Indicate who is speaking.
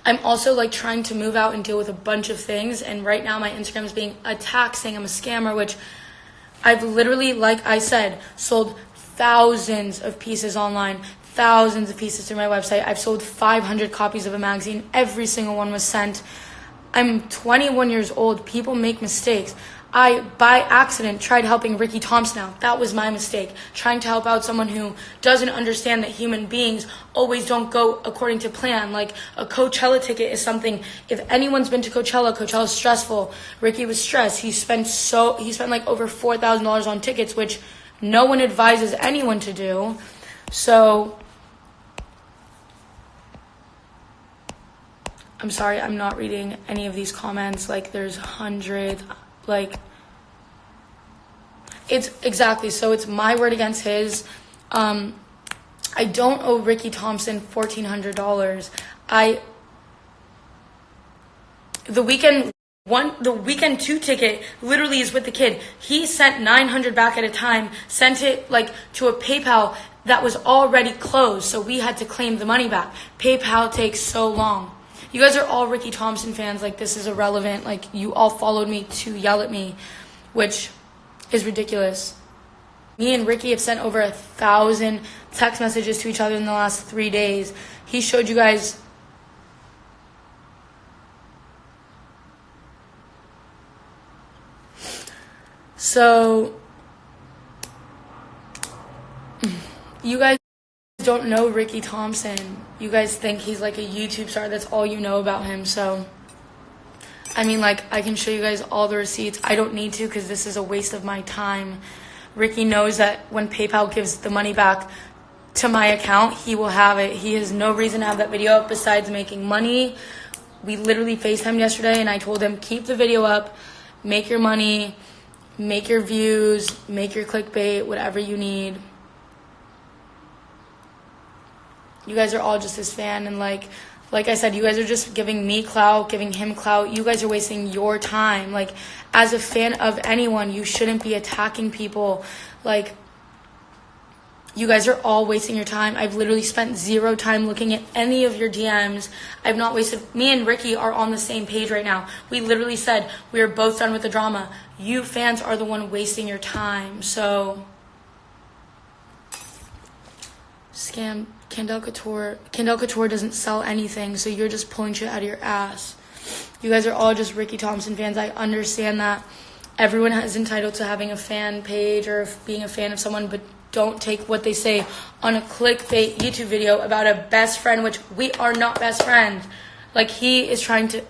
Speaker 1: I'm also like trying to move out and deal with a bunch of things, and right now my Instagram is being attacked saying I'm a scammer, which I've literally, like I said, sold thousands of pieces online, thousands of pieces through my website. I've sold 500 copies of a magazine. Every single one was sent. I'm 21 years old. People make mistakes. I, by accident, tried helping Ricky Thompson out. That was my mistake. Trying to help out someone who doesn't understand that human beings always don't go according to plan. Like, a Coachella ticket is something, if anyone's been to Coachella, Coachella's stressful. Ricky was stressed. He spent like over $4,000 on tickets, which no one advises anyone to do. So, I'm sorry, I'm not reading any of these comments. Like, there's hundreds. Like, it's exactly, so it's my word against his. I don't owe Ricky Thompson $1,400. The weekend 2 ticket literally is with the kid. He sent $900 back at a time, sent it like to a PayPal that was already closed, so we had to claim the money back. PayPal takes so long. You guys are all Ricky Thompson fans. Like, this is irrelevant. Like, you all followed me to yell at me, which is ridiculous. Me and Ricky have sent over 1,000 text messages to each other in the last 3 days. He showed you guys. So, you guys don't know Ricky Thompson. You guys think he's like a YouTube star. That's all you know about him. So, I mean, like, I can show you guys all the receipts. I don't need to because this is a waste of my time. Ricky knows that when PayPal gives the money back to my account, he will have it. He has no reason to have that video up besides making money. We literally FaceTimed yesterday, and I told him, keep the video up, make your money, make your views, make your clickbait, whatever you need. You guys are all just his fan, and like I said, you guys are just giving me clout, giving him clout. You guys are wasting your time. Like, as a fan of anyone, you shouldn't be attacking people. Like, you guys are all wasting your time. I've literally spent 0 time looking at any of your DMs. I've not wasted. Me and Ricky are on the same page right now. We literally said we are both done with the drama. You fans are the one wasting your time. So, scam. Mjcandela Couture doesn't sell anything, so you're just pulling shit out of your ass. You guys are all just Ricky Thompson fans. I understand that everyone is entitled to having a fan page or being a fan of someone, but don't take what they say on a clickbait YouTube video about a best friend, which we are not best friends. Like, he is trying to